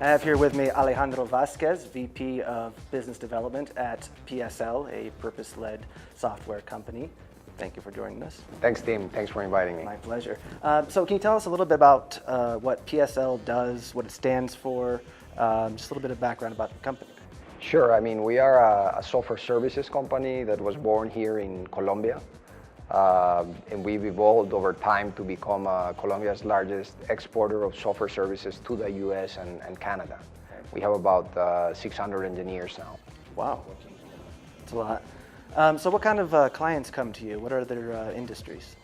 I have here with me Alejandro Vasquez, VP of Business Development at PSL, a purpose-led software company. Thank you for joining us. Thanks, Tim. Thanks for inviting me. My pleasure. So can you tell us a little bit about what PSL does, what it stands for, just a little bit of background about the company? Sure. I mean, we are a software services company that was born here in Colombia. And we've evolved over time to become Colombia's largest exporter of software services to the US and Canada. We have about 600 engineers now. Wow, that's a lot. So what kind of clients come to you? What are their industries?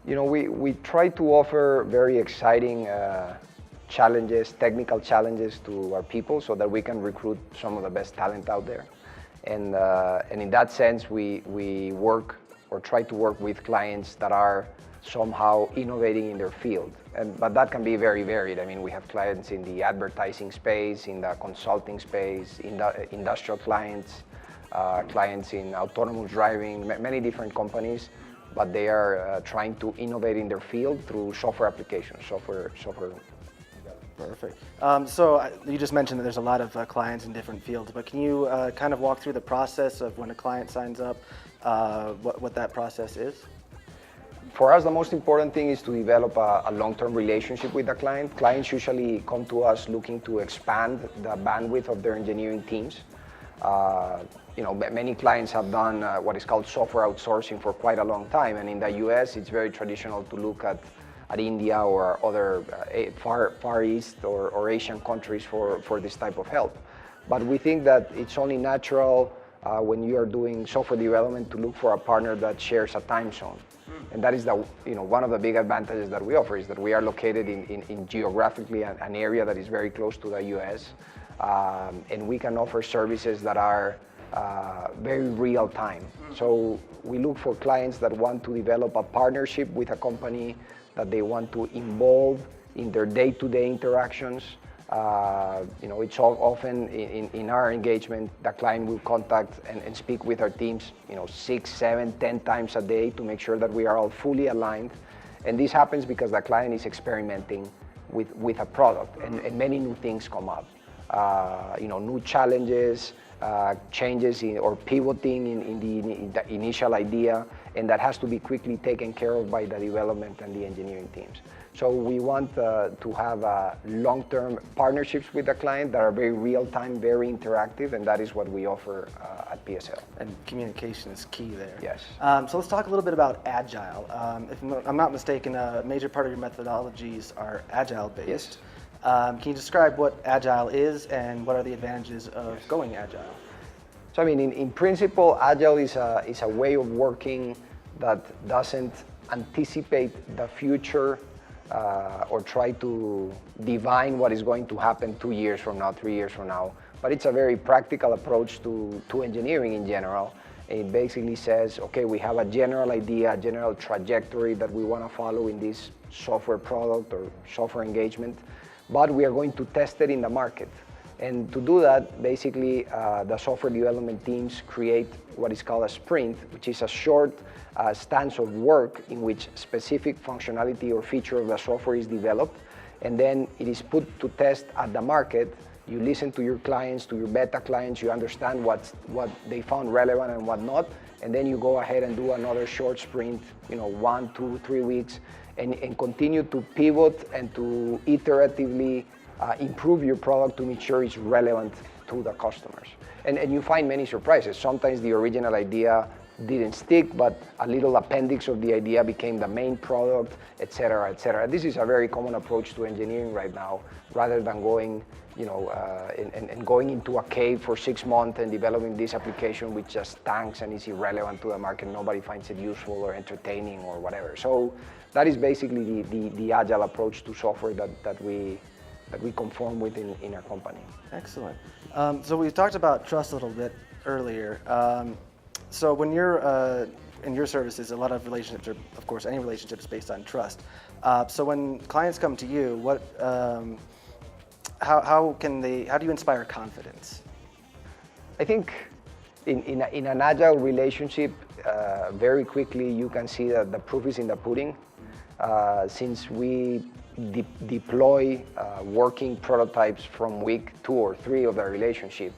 You know, we try to offer very exciting challenges, technical challenges to our people so that we can recruit some of the best talent out there. And in that sense, we work or try to work with clients that are somehow innovating in their field. But that can be very varied. I mean, we have clients in the advertising space, in the consulting space, in the industrial clients, clients in autonomous driving, many different companies, but they are trying to innovate in their field through software applications, software. Perfect. So you just mentioned that there's a lot of clients in different fields, but can you kind of walk through the process of when a client signs up, what that process is? For us, the most important thing is to develop a long-term relationship with the client. Clients usually come to us looking to expand the bandwidth of their engineering teams. You know, many clients have done what is called software outsourcing for quite a long time, and in the US, it's very traditional to look at India or other Far East or Asian countries for this type of help. But we think that it's only natural when you are doing software development to look for a partner that shares a time zone. And that is one of the big advantages that we offer is that we are located in geographically an area that is very close to the US, and we can offer services that are very real time. So we look for clients that want to develop a partnership with a company that they want to involve in their day-to-day interactions. You know, it's often in our engagement, the client will contact and speak with our teams, 6, 7, 10 times a day to make sure that we are all fully aligned. And this happens because the client is experimenting with a product and many new things come up. New challenges, changes or pivoting in the initial idea, and that has to be quickly taken care of by the development and the engineering teams. So we want to have long-term partnerships with the client that are very real-time, very interactive, and that is what we offer at PSL. And communication is key there. Yes. So let's talk a little bit about Agile. If I'm not mistaken, a major part of your methodologies are Agile-based. Yes. Can you describe what Agile is and what are the advantages of going Agile? So I mean, in principle, Agile is a way of working that doesn't anticipate the future or try to divine what is going to happen 2 years from now, 3 years from now. But it's a very practical approach to engineering in general. It basically says, okay, we have a general idea, a general trajectory that we want to follow in this software product or software engagement, but we are going to test it in the market. And to do that, basically, the software development teams create what is called a sprint, which is a short stance of work in which specific functionality or feature of the software is developed, and then it is put to test at the market. You listen to your clients, to your beta clients, you understand what they found relevant and what not, and then you go ahead and do another short sprint, 1, 2, 3 weeks, and continue to pivot and to iteratively improve your product to make sure it's relevant to the customers. And you find many surprises. Sometimes the original idea didn't stick, but a little appendix of the idea became the main product, et cetera, et cetera. This is a very common approach to engineering right now, rather than going, and going into a cave for 6 months and developing this application which just tanks and is irrelevant to the market. Nobody finds it useful or entertaining or whatever. So that is basically the Agile approach to software that we conform with in our company. Excellent. So we talked about trust a little bit earlier. So when you're in your services, a lot of relationships are, of course, any relationship is based on trust. So when clients come to you, how do you inspire confidence? I think in an Agile relationship, very quickly you can see that the proof is in the pudding. Since we deploy working prototypes from week 2 or 3 of the relationship.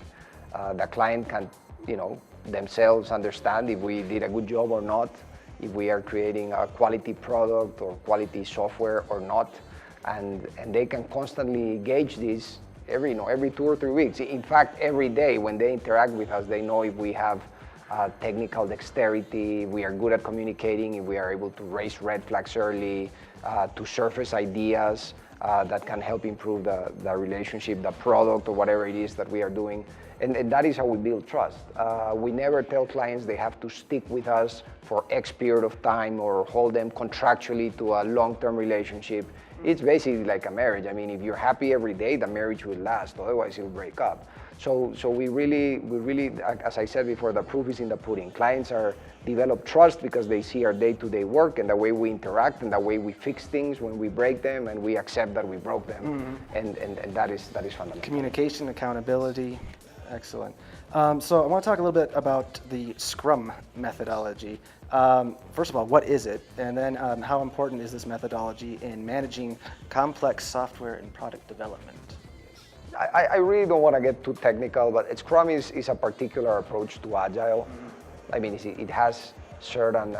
The client can, themselves understand if we did a good job or not, if we are creating a quality product or quality software or not, and they can constantly gauge this every 2 or 3 weeks. In fact, every day when they interact with us, they know if we have technical dexterity, we are good at communicating, if we are able to raise red flags early, to surface ideas that can help improve the relationship, the product, or whatever it is that we are doing. And that is how we build trust. We never tell clients they have to stick with us for X period of time or hold them contractually to a long-term relationship. It's basically like a marriage. I mean, if you're happy every day, the marriage will last, otherwise it'll break up. So we really, as I said before, the proof is in the pudding. Clients develop trust because they see our day-to-day work and the way we interact and the way we fix things when we break them, and we accept that we broke them. And that is fundamental. Communication, accountability, excellent. So I want to talk a little bit about the Scrum methodology. First of all, what is it? And then how important is this methodology in managing complex software and product development? I really don't want to get too technical, but Scrum is a particular approach to Agile. I mean, it has certain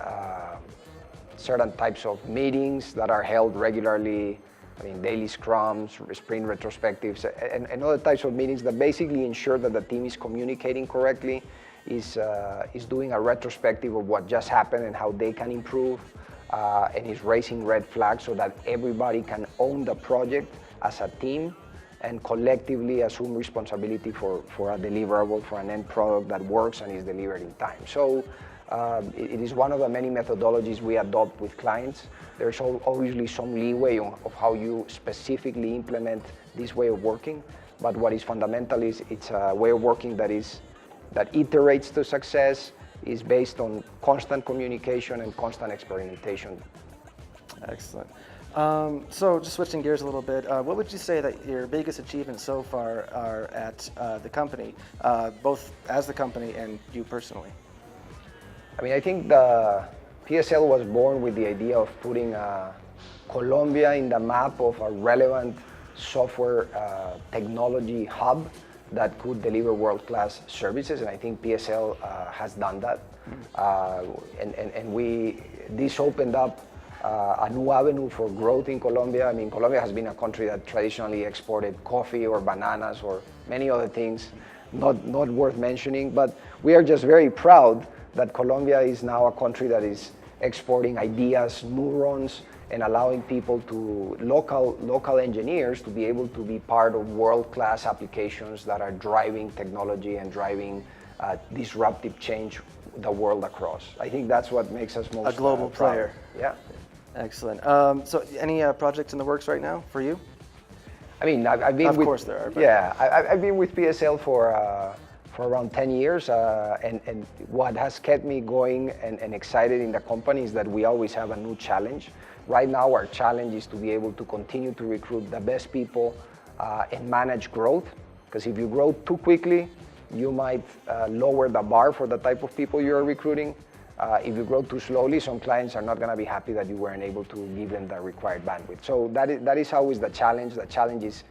types of meetings that are held regularly. I mean, daily scrums, sprint retrospectives, and other types of meetings that basically ensure that the team is communicating correctly, is doing a retrospective of what just happened and how they can improve, and is raising red flags so that everybody can own the project as a team and collectively assume responsibility for a deliverable, for an end product that works and is delivered in time. So it is one of the many methodologies we adopt with clients. There's obviously some leeway of how you specifically implement this way of working, but what is fundamental is it's a way of working that iterates to success, is based on constant communication and constant experimentation. Excellent. So just switching gears a little bit, what would you say that your biggest achievements so far are at the company, both as the company and you personally? I mean, I think the PSL was born with the idea of putting Colombia in the map of a relevant software technology hub that could deliver world-class services, and I think PSL has done that. This opened up a new avenue for growth in Colombia. I mean, Colombia has been a country that traditionally exported coffee or bananas or many other things, not worth mentioning, but we are just very proud that Colombia is now a country that is exporting ideas, neurons, and allowing people local engineers to be able to be part of world-class applications that are driving technology and driving disruptive change the world across. I think that's what makes us most a global player. Yeah. Excellent. So any projects in the works right now for you? I mean, I've been of course there are. But... Yeah, I've been with PSL for around 10 years, and what has kept me going and excited in the company is that we always have a new challenge. Right now, our challenge is to be able to continue to recruit the best people and manage growth, because if you grow too quickly, you might lower the bar for the type of people you're recruiting. If you grow too slowly, some clients are not going to be happy that you weren't able to give them the required bandwidth. So that is always the challenge. The challenge is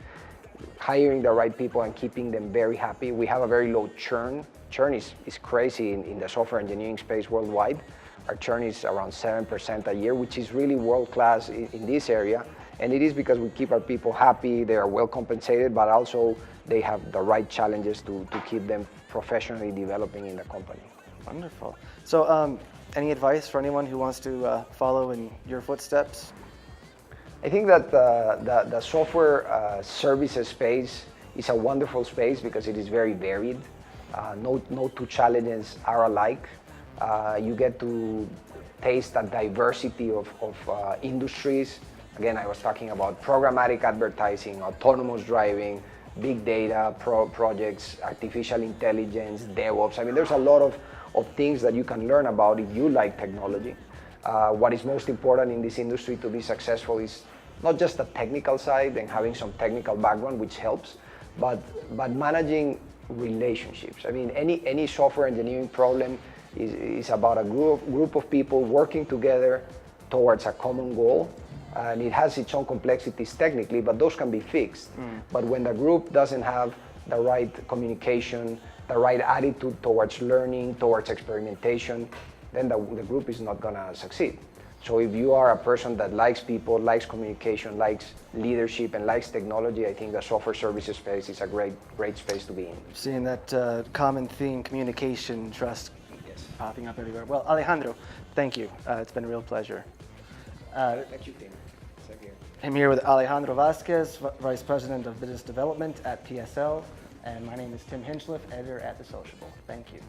hiring the right people and keeping them very happy. We have a very low churn. Churn is crazy in the software engineering space worldwide. Our churn is around 7% a year, which is really world-class in this area. And it is because we keep our people happy, they are well compensated, but also they have the right challenges to keep them professionally developing in the company. Wonderful. So any advice for anyone who wants to follow in your footsteps? I think that the software services space is a wonderful space because it is very varied. No two challenges are alike. You get to taste a diversity of industries. Again, I was talking about programmatic advertising, autonomous driving, big data projects, artificial intelligence, DevOps. I mean, there's a lot of things that you can learn about if you like technology. What is most important in this industry to be successful is not just the technical side and having some technical background, which helps, but managing relationships. I mean, any software engineering problem is about a group of people working together towards a common goal, and it has its own complexities technically, but those can be fixed. But when the group doesn't have the right communication, the right attitude towards learning, towards experimentation, then the group is not going to succeed. So if you are a person that likes people, likes communication, likes leadership, and likes technology, I think the software services space is a great space to be in. Seeing that common theme, communication, trust, popping up everywhere. Well, Alejandro, thank you. It's been a real pleasure. Thank you, Tim. Thank you. I'm here with Alejandro Vasquez, Vice President of Business Development at PSL, and my name is Tim Hinchliffe, editor at The Sociable. Thank you.